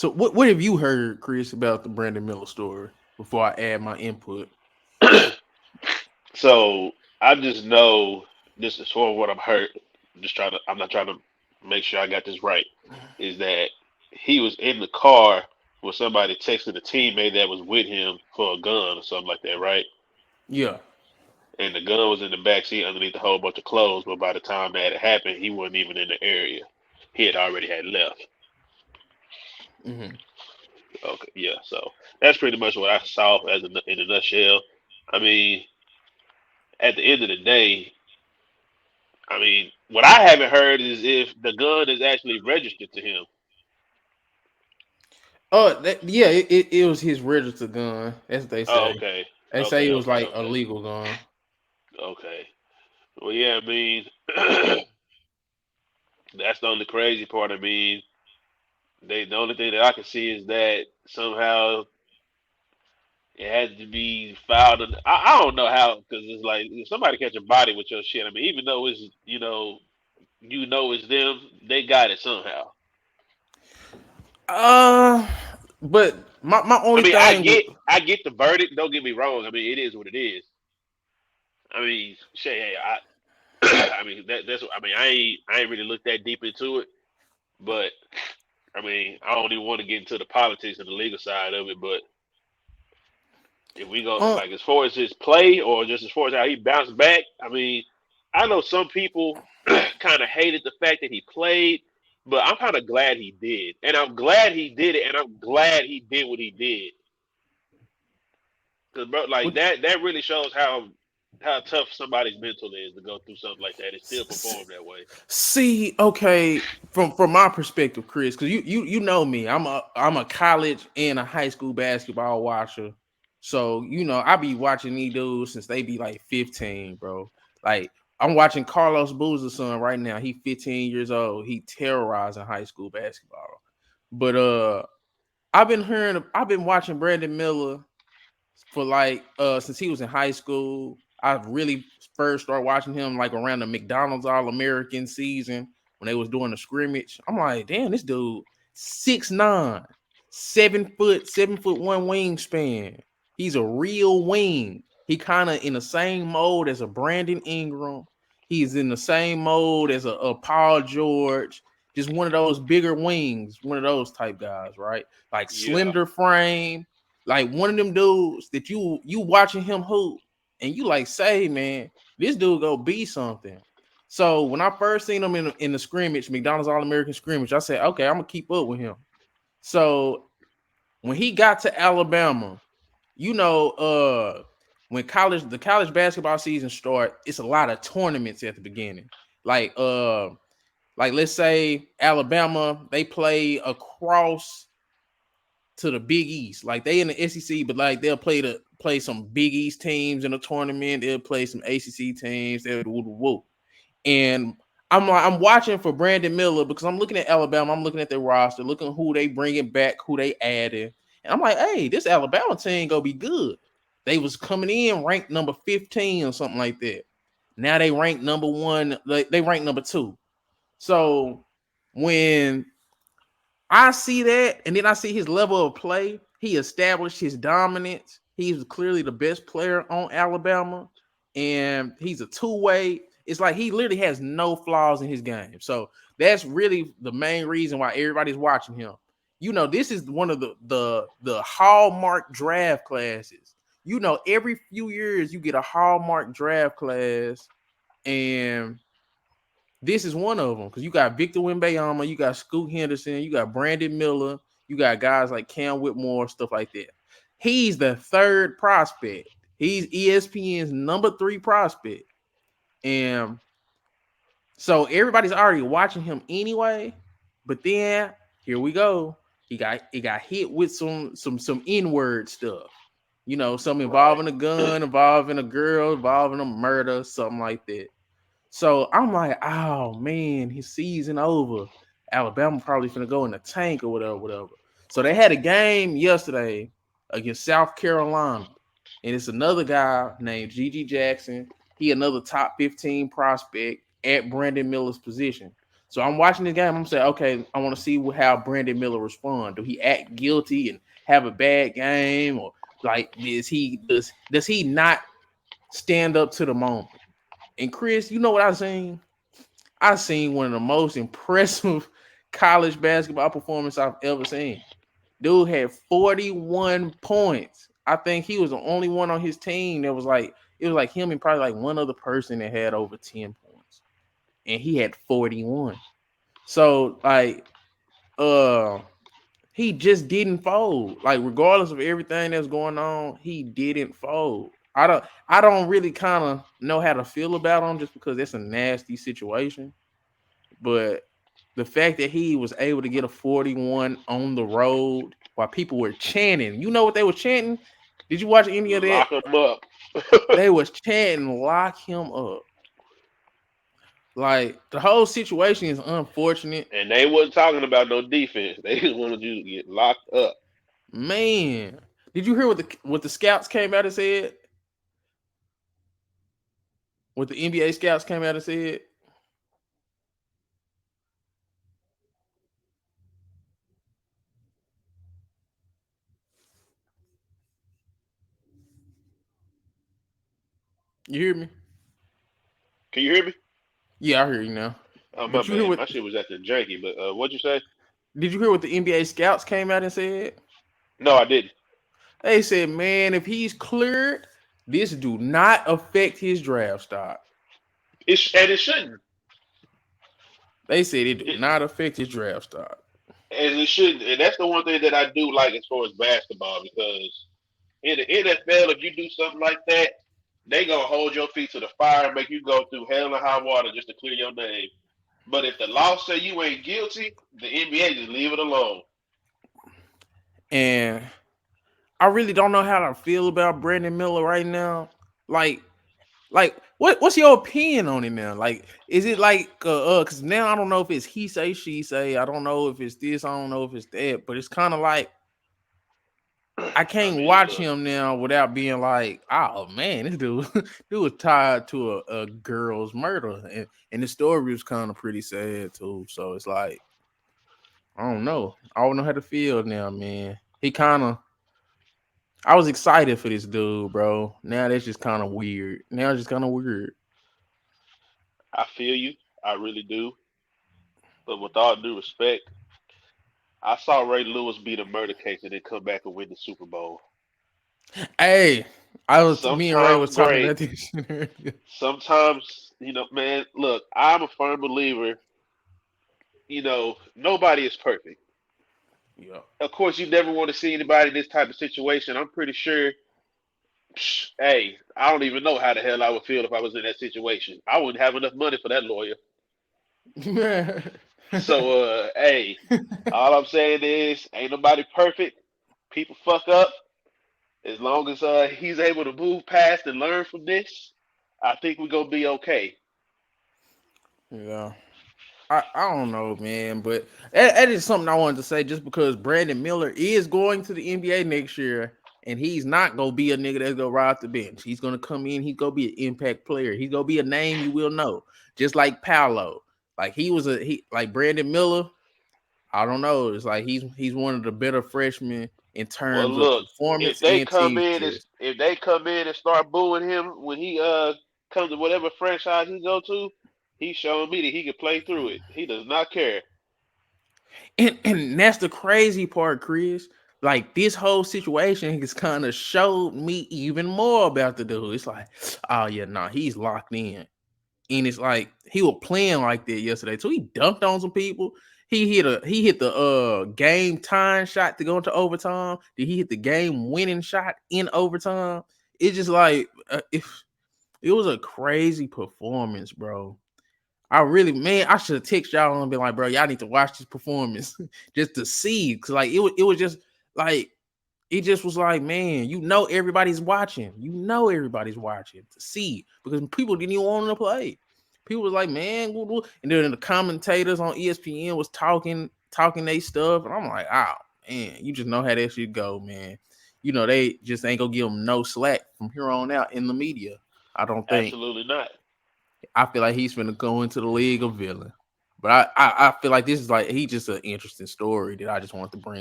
So what have you heard, Chris, about the Brandon Miller story before I add my input? So I just know this is for what I've heard. I'm not trying to make sure I got this right. Is that he was in the car with somebody texting a teammate that was with him for a gun or something like that, right? Yeah. And the gun was in the back seat underneath a whole bunch of clothes. But by the time that it happened, he wasn't even in the area. He had already had left. Mm-hmm. Okay, yeah. So that's pretty much what I saw in a nutshell. I mean, at the end of the day, I mean, what I haven't heard is if the gun is actually registered to him. Oh, yeah, it was his registered gun. That's what they Oh, say. okay, They say okay, it was okay, like a okay, legal gun. okay. Well, yeah, I mean, that's the only crazy part. I mean, the only thing that I can see is that somehow it had to be filed. I don't know how because it's like if somebody catch a body with your shit. I mean, even though it's it's them, they got it somehow. Uh, but my I only mean, thing with I get the verdict. Don't get me wrong. I mean, it is what it is. I mean, Shay, hey, I mean that's. I mean, I ain't really looked that deep into it, but I mean, I don't even want to get into the politics and the legal side of it. But if we go uh, like as far as his play or just as far as how he bounced back, I mean, I know some people kind of hated the fact that he played, but I'm kind of glad he did, and I'm glad he did it, and I'm glad he did what he did, because bro, like what, that really shows how tough somebody's mental is to go through something like that and still perform that way. see, okay, from my perspective, Chris, because you know me, I'm a college and a high school basketball watcher, so I be watching these dudes since they be like 15, bro. Like I'm watching Carlos Boozer's son right now. He 15 years old. He terrorizing high school basketball. But I've been watching Brandon Miller for like since he was in high school. I really first started watching him like around the McDonald's All American season when they was doing the scrimmage. I'm like, damn, this dude 6'9", 7 foot, 7 foot one wingspan. He's a real wing. He kind of in the same mode as a Brandon Ingram. He's in the same mode as a Paul George. Just one of those bigger wings, one of those type guys, right? Like Yeah, slender frame, like one of them dudes that you watching him hoop, and you like say, man, this dude go be something. So when I first seen him in the scrimmage, McDonald's All American scrimmage, I said, okay, I'm gonna keep up with him. So when he got to Alabama, you know, when the college basketball season start, it's a lot of tournaments at the beginning. Like like let's say Alabama, they play across to the Big East. Like they in the SEC, but like they'll play some Big East teams in a tournament. They'll play some ACC teams. They'll do woo woo. And I'm watching for Brandon Miller because I'm looking at Alabama. I'm looking at their roster, looking who they bringing back, who they added, and I'm like, hey, this Alabama team gonna be good. They was coming in ranked number 15 or something like that. Now they rank number one. They rank number two. So when I see that, and then I see his level of play. He established his dominance. He's clearly the best player on Alabama, and he's a two-way. It's like he literally has no flaws in his game. So that's really the main reason why everybody's watching him. This is one of the hallmark draft classes. Every few years you get a hallmark draft class, and this is one of them because you got Victor Wembanyama, you got Scoot Henderson, you got Brandon Miller, you got guys like Cam Whitmore, stuff like that. He's the third prospect. He's ESPN's number 3 prospect, and so everybody's already watching him anyway. But then here we go. He got hit with some N-word stuff. Some right. involving a gun, involving a girl, involving a murder, something like that. So I'm like, oh man, his season over. Alabama probably finna go in the tank or whatever, whatever. So they had a game yesterday against South Carolina, and it's another guy named Gigi Jackson. He another top 15 prospect at Brandon Miller's position. So I'm watching this game. I'm saying, okay, I want to see how Brandon Miller respond. Do he act guilty and have a bad game, or like does he not stand up to the moment? And Chris, you know what I seen? I seen one of the most impressive college basketball performance I've ever seen. Dude had 41 points. I think he was the only one on his team that was like it was like him and probably like one other person that had over 10 points. And he had 41. So like uh he just didn't fold. Like regardless of everything that's going on, he didn't fold. I don't really kind of know how to feel about him just because it's a nasty situation. But the fact that he was able to get a 41 on the road while people were chanting, you know what they were chanting? Did you watch any of that? Lock him up. They was chanting, lock him up. Like the whole situation is unfortunate. And they wasn't talking about no defense. They just wanted you to get locked up. Man, did you hear what the scouts came out and said? What the NBA scouts came out and said? You hear me? Can you hear me? Yeah, I hear you now. Oh my But you hear bad, what? my shit was acting janky. But what'd you say? Did you hear what the NBA scouts came out and said? No, I didn't. They said, man, if he's cleared, this do not affect his draft stock. And it shouldn't. They said it do It, not affect his draft stock. as it shouldn't. And that's the one thing that I do like as far as basketball because in the NFL, if you do something like that, they gonna hold your feet to the fire and make you go through hell and high water just to clear your name. But if the law say you ain't guilty, the NBA just leave it alone. And I really don't know how to feel about Brandon Miller right now. Like, what's your opinion on it now? Like, is it like because now I don't know if it's he say she say. I don't know if it's this. I don't know if it's that. But it's kind of like I I can't mean, watch look, him now without being like, oh man, this dude, dude was tied to a girl's murder, and the story was kind of pretty sad too. So it's like I don't know. I don't know how to feel now, man. He kind of. I was excited for this dude, bro. Now that's just kind of weird. Now it's just kind of weird. I feel you. I really do. But with all due respect, I saw Ray Lewis beat a murder case and then come back and win the Super Bowl. Hey, me and Ray Sometimes was talking great. about this shit earlier. Sometimes, man, look, I'm a firm believer, nobody is perfect. Yeah. Of course, you never want to see anybody in this type of situation. I'm pretty sure, hey, I don't even know how the hell I would feel if I was in that situation. I wouldn't have enough money for that lawyer. So, hey, all I'm saying is, ain't nobody perfect. People fuck up. As long as he's able to move past and learn from this, I think we're gonna be okay. Yeah. I don't know, man, but that is something I wanted to say just because Brandon Miller is going to the NBA next year and he's not gonna be a nigga that's gonna ride the bench. He's gonna come in, he's gonna be an impact player. He's gonna be a name you will know, just like Paolo. Like he like Brandon Miller. I don't know. It's like he's one of the better freshmen in Well, terms of look, performance and team success. if they come in and start booing him when he comes to whatever franchise he go to, he's showing me that he can play through it. He does not care. And that's the crazy part, Chris. Like this whole situation has kind of showed me even more about the dude. It's like, oh yeah, nah, he's locked in. And it's like he was playing like that yesterday. So he dunked on some people. He hit the game time shot to go into overtime. Did he hit the game winning shot in overtime? It's just like if it was a crazy performance, bro. I really, man, I should have texted y'all and been like, bro, y'all need to watch this performance just to see. Cause like it was just like it just was like, man, everybody's watching. Everybody's watching to see because people didn't even want him to play. People was like, man, and then the commentators on ESPN was talking they stuff, and I'm like, oh man, you just know how that shit go, man. They just ain't gonna give him no slack from here on out in the media. I don't think. Absolutely not. I feel like he's gonna go into the league of villain. But I feel like this is like he just an interesting story that I just wanted to bring